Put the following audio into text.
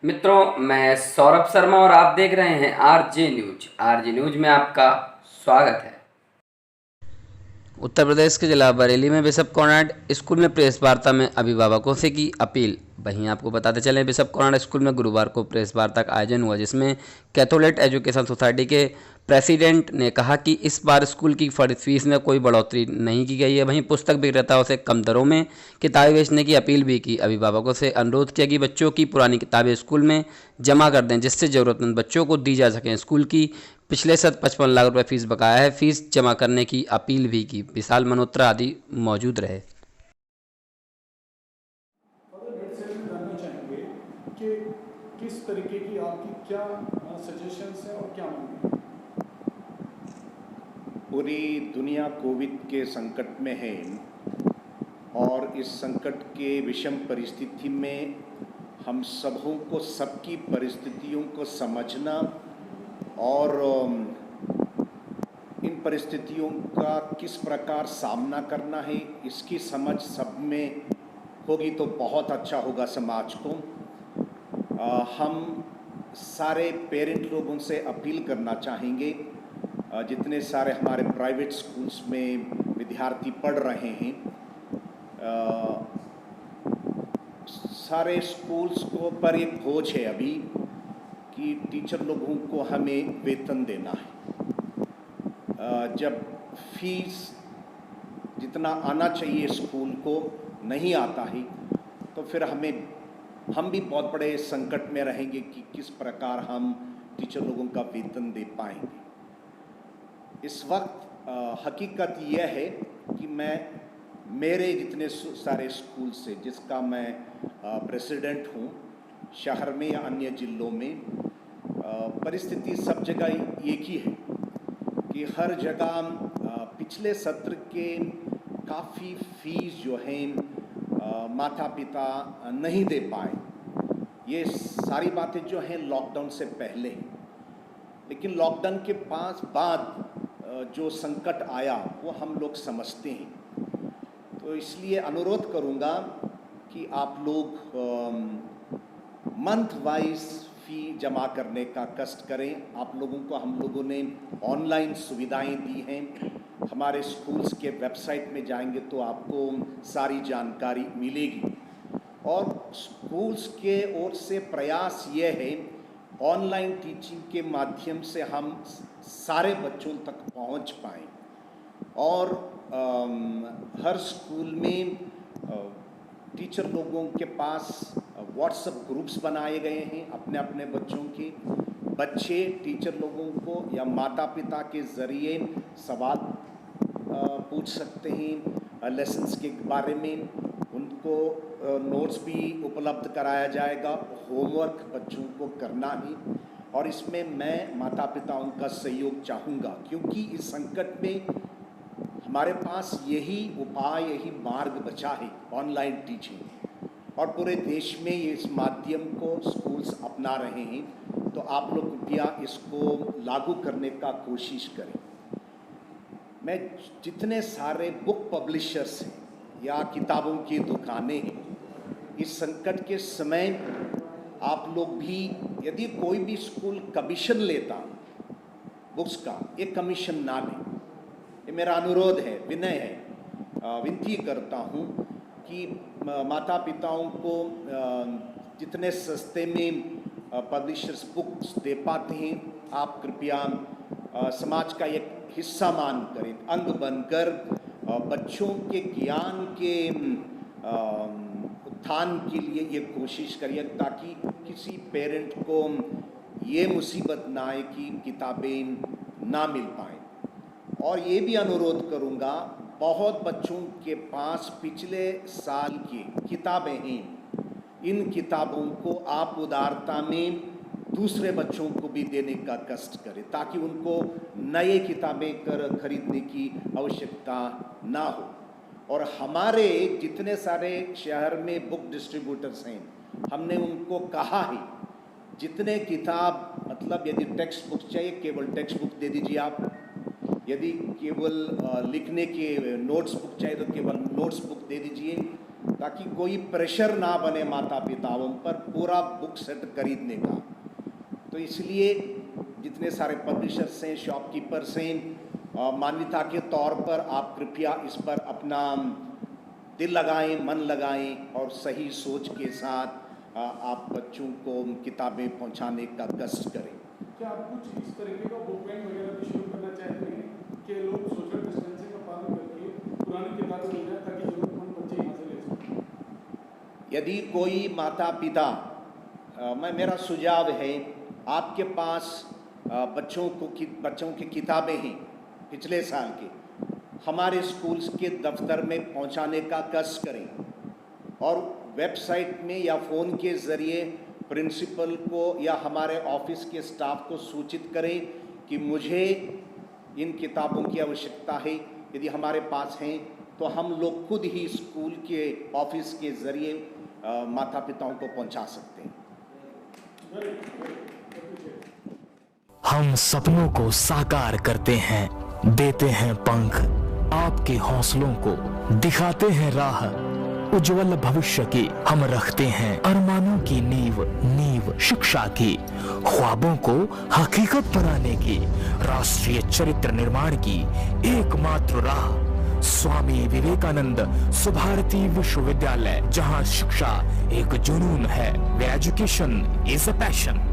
मित्रों, मैं सौरभ शर्मा और आप देख रहे हैं आरजे न्यूज में आपका स्वागत है। उत्तर प्रदेश के जिला बरेली में बिशप कॉन्वेंट स्कूल में प्रेस वार्ता में अभिभावकों से की अपील। वहीं आपको बताते चलें, बिशप कॉन्वेंट स्कूल में गुरुवार को प्रेस वार्ता का आयोजन हुआ, जिसमें कैथोलिक एजुकेशन सोसाइटी के प्रेसिडेंट ने कहा कि इस बार स्कूल की फीस में कोई बढ़ोतरी नहीं की गई है। वहीं पुस्तक विक्रेताओं से कम दरों में किताबें बेचने की अपील भी की। अभिभावकों से अनुरोध किया कि बच्चों की पुरानी किताबें स्कूल में जमा कर दें, जिससे ज़रूरतमंद बच्चों को दी जा सकें। स्कूल की पिछले साल 55 लाख रुपए फीस बकाया है। फीस जमा करने की अपील भी की। विशाल मल्होत्रा आदि मौजूद रहे। जानना चाहेंगे कि किस तरीके की आपकी क्या सजेशंस हैं और क्या मांगे हैं? पूरी दुनिया कोविड के संकट में है और इस संकट के विषम परिस्थिति में हम सबों को सबकी परिस्थितियों को समझना और इन परिस्थितियों का किस प्रकार सामना करना है, इसकी समझ सब में होगी तो बहुत अच्छा होगा समाज को। हम सारे पेरेंट लोगों से अपील करना चाहेंगे, जितने सारे हमारे प्राइवेट स्कूल्स में विद्यार्थी पढ़ रहे हैं, सारे स्कूल्स को पर एक बोझ है अभी कि टीचर लोगों को हमें वेतन देना है। जब फीस जितना आना चाहिए स्कूल को नहीं आता है तो फिर हम भी बहुत बड़े संकट में रहेंगे कि किस प्रकार हम टीचर लोगों का वेतन दे पाएंगे। इस वक्त हकीकत यह है कि मैं मेरे जितने सारे स्कूल से, जिसका मैं प्रेसिडेंट हूँ, शहर में या अन्य ज़िलों में परिस्थिति सब जगह एक ही है कि हर जगह पिछले सत्र के काफ़ी फीस जो है माता पिता नहीं दे पाए। ये सारी बातें जो हैं लॉकडाउन से पहले हैं, लेकिन लॉकडाउन के बाद जो संकट आया वो हम लोग समझते हैं। तो इसलिए अनुरोध करूँगा कि आप लोग मंथ वाइज फ़ी जमा करने का कष्ट करें। आप लोगों को हम लोगों ने ऑनलाइन सुविधाएं दी हैं। हमारे स्कूल्स के वेबसाइट में जाएंगे तो आपको सारी जानकारी मिलेगी। और स्कूल्स के ओर से प्रयास ये है, ऑनलाइन टीचिंग के माध्यम से हम सारे बच्चों तक पहुंच पाएँ। और हर स्कूल में टीचर लोगों के पास व्हाट्सएप ग्रुप्स बनाए गए हैं अपने अपने बच्चों के। बच्चे टीचर लोगों को या माता पिता के ज़रिए सवाल पूछ सकते हैं लेसन्स के बारे में। उनको नोट्स भी उपलब्ध कराया जाएगा। होमवर्क बच्चों को करना ही, और इसमें मैं माता पिताओं का सहयोग चाहूँगा, क्योंकि इस संकट में हमारे पास यही उपाय, यही मार्ग बचा है, ऑनलाइन टीचिंग। और पूरे देश में ये इस माध्यम को स्कूल्स अपना रहे हैं। तो आप लोग कृपया इसको लागू करने का कोशिश करें। मैं जितने सारे बुक पब्लिशर्स हैं या किताबों की दुकानें हैं, इस संकट के समय आप लोग भी, यदि कोई भी स्कूल कमीशन लेता बुक्स का, एक कमीशन ना लें। ये मेरा अनुरोध है, विनय है। विनती करता हूँ कि माता पिताओं को जितने सस्ते में पब्लिशर्स बुक्स दे पाते हैं, आप कृपया समाज का एक हिस्सा मान कर, एक अंग बनकर बच्चों के ज्ञान के उत्थान के लिए ये कोशिश करिए, ताकि किसी पेरेंट को ये मुसीबत ना आए कि किताबें ना मिल पाएँ। और ये भी अनुरोध करूँगा, बहुत बच्चों के पास पिछले साल की किताबें हैं। इन किताबों को आप उदारता में दूसरे बच्चों को भी देने का कष्ट करें, ताकि उनको नए किताबें खरीदने की आवश्यकता ना हो। और हमारे जितने सारे शहर में बुक डिस्ट्रीब्यूटर्स हैं, हमने उनको कहा है, जितने किताब, मतलब यदि टेक्स्ट बुक चाहिए केवल टेक्स्ट बुक दे दीजिए आप, यदि केवल लिखने के नोट्स बुक चाहिए तो केवल नोट्स बुक दे दीजिए। ताकि कोई प्रेशर ना बने माता पिताओं पर पूरा बुक सेट खरीदने का। तो इसलिए जितने सारे पब्लिशर्स हैं, शॉपकीपर्स हैं, मान्यता के तौर पर आप कृपया इस पर अपना दिल लगाएं, मन लगाएं और सही सोच के साथ आप बच्चों को किताबें पहुंचाने का कष्ट करें। क्या आप कुछ इस तरीके का बुक बैंक वगैरह भी शुरू करना चाहते हैं कि लोग सोशल डिस्टेंसिंग का पालन करके पुरानी किताबें मिल जाए ताकि जरूरतमंद बच्चे यहाँ से ले सकें? यदि कोई माता पिता, मेरा सुझाव है, आपके पास बच्चों की किताबें हैं पिछले साल के, हमारे स्कूल्स के दफ्तर में पहुंचाने का कष्ट करें और वेबसाइट में या फ़ोन के ज़रिए प्रिंसिपल को या हमारे ऑफिस के स्टाफ को सूचित करें कि मुझे इन किताबों की आवश्यकता है। यदि हमारे पास हैं तो हम लोग खुद ही स्कूल के ऑफिस के ज़रिए माता पिताओं को पहुंचा सकते हैं। हम सपनों को साकार करते हैं, देते हैं पंख, आपके हौसलों को दिखाते हैं राह, उज्जवल भविष्य की हम रखते हैं अरमानों की नींव शिक्षा की, ख्वाबों को हकीकत बनाने की, राष्ट्रीय चरित्र निर्माण की एकमात्र राह स्वामी विवेकानंद सुभारती विश्वविद्यालय, जहां शिक्षा एक जुनून है, एजुकेशन इज अ पैशन।